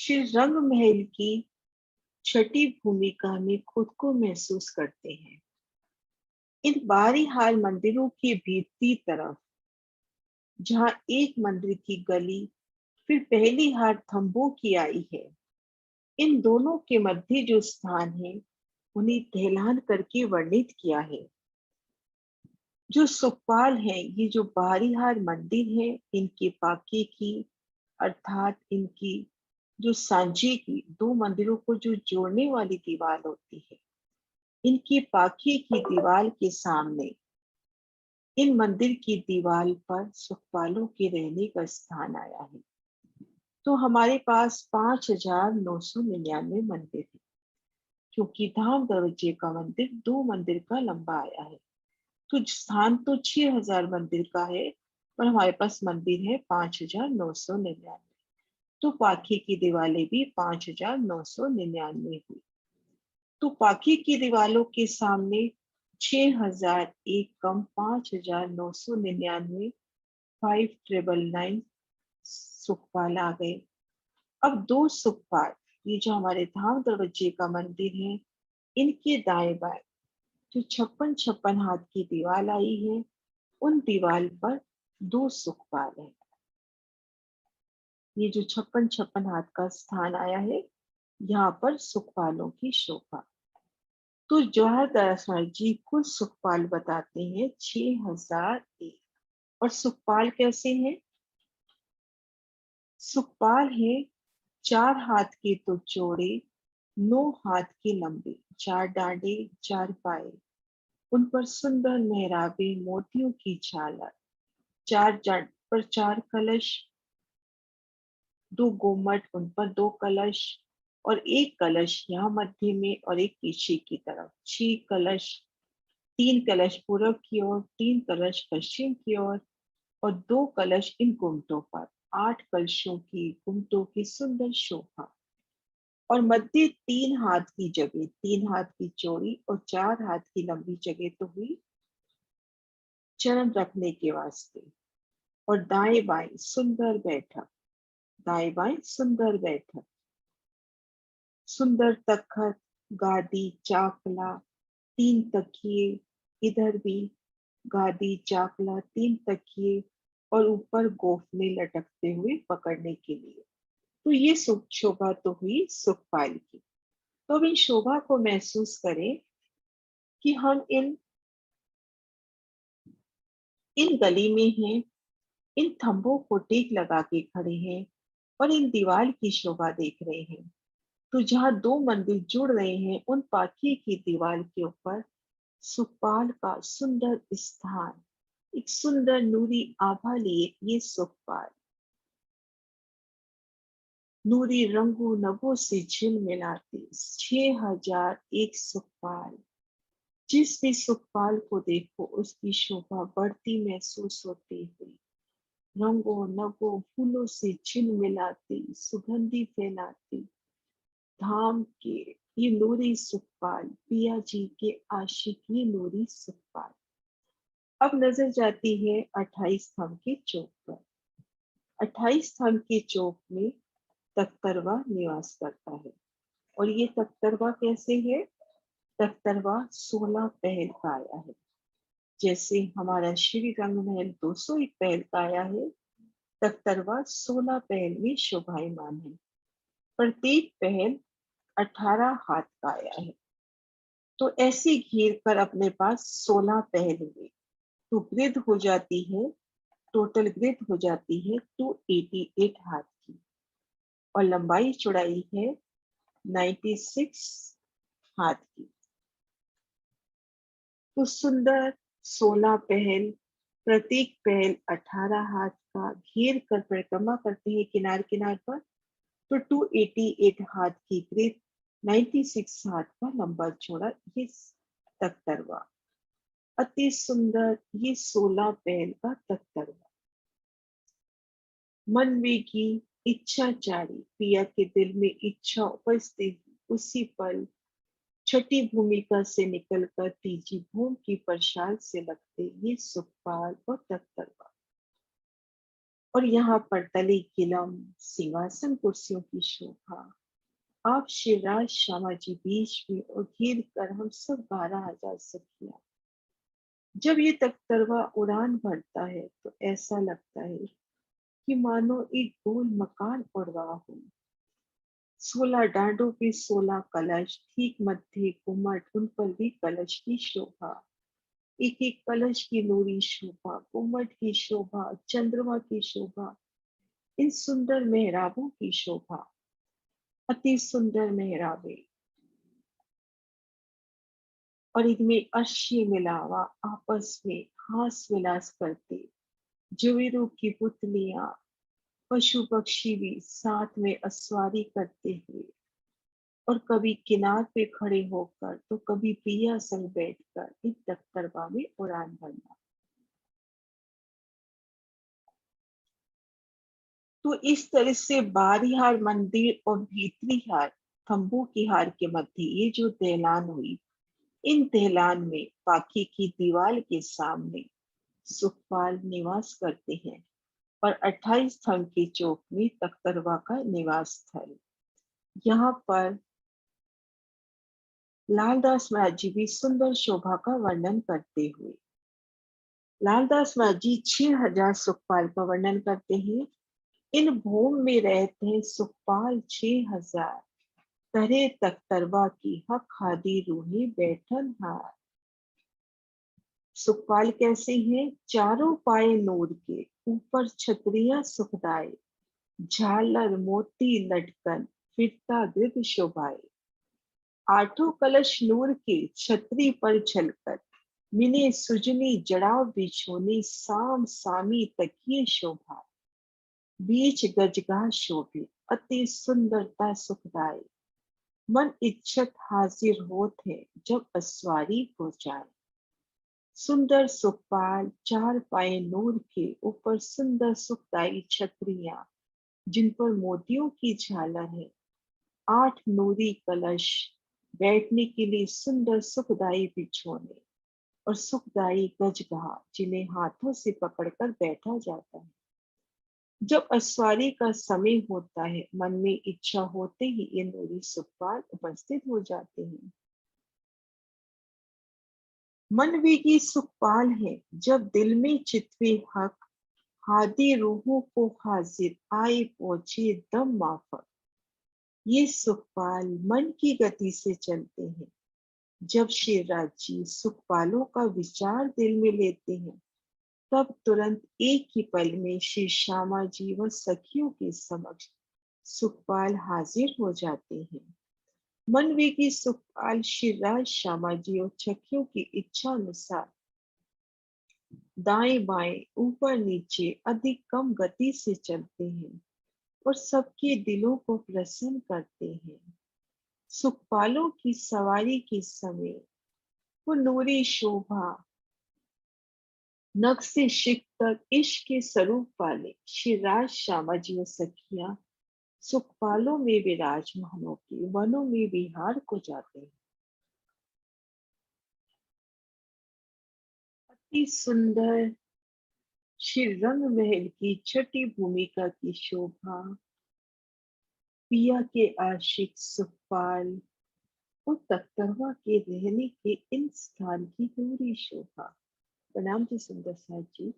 श्री रंग महल की छठी भूमिका में खुद को महसूस करते हैं। इन बारी हाल मंदिरों की भीतरी तरफ, जहां एक मंदिर की गली फिर पहली हार थंबों की आई है, इन दोनों के मध्य जो स्थान है उन्हें टहलान करके वर्णित किया है। जो सुखपाल है, ये जो बारीहार मंदिर है, इनके पाके की अर्थात इनकी जो सांझे की दो मंदिरों को जो जोड़ने वाली दीवार होती है, इनकी पाके की दीवार के सामने इन मंदिर की दीवार पर सुखपालों के रहने का स्थान आया है। तो हमारे पास 5,999 मंदिर है, क्योंकि धाम दरवाजे का मंदिर दो मंदिर का लंबा आया है। तो स्थान तो 6,000 मंदिर का है, पर हमारे पास मंदिर है 5,999। तो पाखी की दिवालें भी 5,999 हुई। तो पाखी की दीवालों के सामने 6,001 कम 5,999, 5,999 सुखपाल आ गए। अब दो सुखपाल, ये जो हमारे धाम दरवाजे का मंदिर है, इनके दाएं बाएं जो 56-56 हाथ की दीवार आई है, उन दीवार पर दो सुखपाल है। ये जो 56-56 हाथ का स्थान आया है, यहाँ पर सुखपालों की शोभा। तो जौहर दासवार जी कुल सुखपाल बताते हैं 6,001। और सुखपाल कैसे हैं? सुखपाल है 4 हाथ के तो चौड़े, 9 हाथ के लंबे, 4 डांडे, 4 पाए, उन पर सुंदर मेहराबे मोतियों की झालर, 4 जड़ पर 4 कलश, 2 गुम्मट, उन पर 2 कलश, और एक कलश यहाँ मध्य में और एक पीछे की तरफ, 6 कलश, 3 कलश पूर्व की ओर, 3 कलश पश्चिम की ओर, और 2 कलश इन गुम्मटों पर। 8 कलशों की गुम्मटों की सुंदर शोभा। और मध्य 3 हाथ की जगह, 3 हाथ की चौड़ी और 4 हाथ की लंबी जगह तो हुई चरण रखने के वास्ते। और दाएं बाएं सुंदर बैठक, दाएं बाएं सुंदर बैठक, सुंदर तखत, गादी, चाकला, 3 तकिए, इधर भी गादी, चाकला, 3 तकिए, और ऊपर गोफने लटकते हुए पकड़ने के लिए। तो ये सुख शोभा तो हुई सुखपाल की। तो अब इन शोभा को महसूस करें कि हम इन गली में हैं, इन थंबों को टेक लगा के खड़े हैं और इन दीवार की शोभा देख रहे हैं। तो जहाँ दो मंदिर जुड़ रहे हैं, उन पाकी की दीवार के ऊपर सुखपाल का सुंदर स्थान, एक सुंदर नूरी आभा लिए ये सुखपाल नूरी रंगों नभों से झिलमिलाते 6,001 सुखपाल। जिस भी सुखपाल को देखो उसकी शोभा बढ़ती महसूस होती हुई, रंगों नभों फूलों से झिलमिलाती सुगंधी फैलाती धाम के ये नूरी सुखपाल, पिया जी के आशिक ये नूरी सुखपाल। अब नजर जाती है 28 थंब के चौक पर। 28 थंब के चौक में तख्तरवा निवास करता है। और ये तख्तरवा कैसे है? तख्तरवा 16 पहल का आया है। जैसे हमारा श्री रंग महल 201 पहल का आया है, तख्तरवा 16 पहल में शोभायमान है। प्रत्येक पहल 18 हाथ का आया है। तो ऐसे घेर कर अपने पास 16 पहल हुए, तो ग्रिड हो जाती है, टोटल ग्रिड हो जाती है 288 हाथ की। और लंबाई चौड़ाई है 96 हाथ की। तो सुंदर 16 पहल, प्रत्येक पहल 18 हाथ का घेर कर परिक्रमा करते हैं किनार किनार पर। तो 288 हाथ की ग्रिड, 96 हाथ का लंबा चौड़ा ये तख्तरवा। अति सुंदर ये 16 पहल का तख्तरवा। मन में की इच्छा चारी, पिया के दिल में इच्छा उपस्थित उसी पल छठी भूमिका से निकलकर तीजी भूमि की प्रसाद से लगते ये सुखपाल और तख्तरवा। और यहाँ पर तले किलम, सिंहासन, कुर्सियों की शोभा। आप शिवराज श्यामा जी बीच में और घेर कर हम सब 12,000 सखियां। जब ये तख्तरवा उड़ान भरता है तो ऐसा लगता है कि मानो एक गोल मकान उड़ रहा हो। 16 डांडों पे 16 कलश, ठीक मध्य गुम्मट, उन पर भी कलश की शोभा। एक एक कलश की नूरी शोभा, गुम्मट की शोभा, चंद्रमा की शोभा, इन सुंदर मेहराबों की शोभा। अति सुंदर मेहराबे और इनमें अर्शी मिलावा आपस में हास विलास करते, जुवेरों की पुतलियां, पशु पक्षी भी साथ में अस्वारी करते हुए, और कभी किनार पे खड़े होकर तो कभी पिया संग बैठकर इन तख्तरवा में उड़ान भरना। तो इस तरह से बाहरी हार मंदिर और भीतरी हार खंभों की हार के मध्य ये जो दहलान हुई, इन दहलान में पाखी की दीवार के सामने सुखपाल निवास करते हैं और 28 थंग की चौक में तख्तरवा का निवास स्थल। यहाँ पर लालदास महाराज जी भी सुंदर शोभा का वर्णन करते हुए, लालदास महाराज जी 6,000 सुखपाल का वर्णन करते हैं। इन भूम में रहते हैं सुखपाल 6,000, करे तख्तरवा की हक हादी रूहे बैठन हार। सुखपाल कैसे हैं? चारों पाए नूर के, ऊपर छतरियां सुखदाई, झालर मोती लटकन, फिरता गृह शोभाए। आठों कलश नूर के, छतरी पर झलकर, मिने सुजनी जड़ाव बिछोनी, साम सामी तकिए शोभा। बीच गजगाह शोभे, अति सुंदरता सुखदाई, मन इच्छत हाजिर होत है, जब अस्वारी हो जाए। सुंदर सुखपाल, चार पाए नूर के, ऊपर सुंदर सुखदाई छतरियां, जिन पर मोतियों की झालर है। 8 नूरी कलश, बैठने के लिए सुंदर सुखदाई बिछोने, और सुखदाई गजगाह, जिन्हें हाथों से पकड़कर बैठा जाता है। जब अस्वारी का समय होता है, मन में इच्छा होते ही ये नूरी सुखपाल उपस्थित हो जाते हैं। मन वेगी सुखपाल है, जब दिल में चितवे हक, हादी रूहों को हाजिर, आए पहुंचे दम माफक। ये सुखपाल मन की गति से चलते हैं। जब शिवराज जी सुखपालों का विचार दिल में लेते हैं, तब तुरंत एक ही पल में श्री श्यामा जी व सखियों के समक्ष सुखपाल हाजिर हो जाते हैं। मन वेगी सुखपाल शिवराज श्यामा जी और सखियों की इच्छा अनुसार दाएं बाएं, ऊपर नीचे अधिक कम गति से चलते हैं और सबके दिलों को प्रसन्न करते हैं। सुखपालों की सवारी के समय वो नूरी शोभा, नख से शिख तक इश्क के स्वरूप वाले शिवराज श्यामा जी और सखियां सुखपालों में विराजमान होकर वनों में विहार को जाते हैं। अति सुंदर श्री रंग महल की छठी भूमिका की शोभा, पिया के आशिक सुखपाल और तख्तरवा के रहने के इन स्थान की दूरी शोभा। प्रणाम जी सुंदर साहब जी।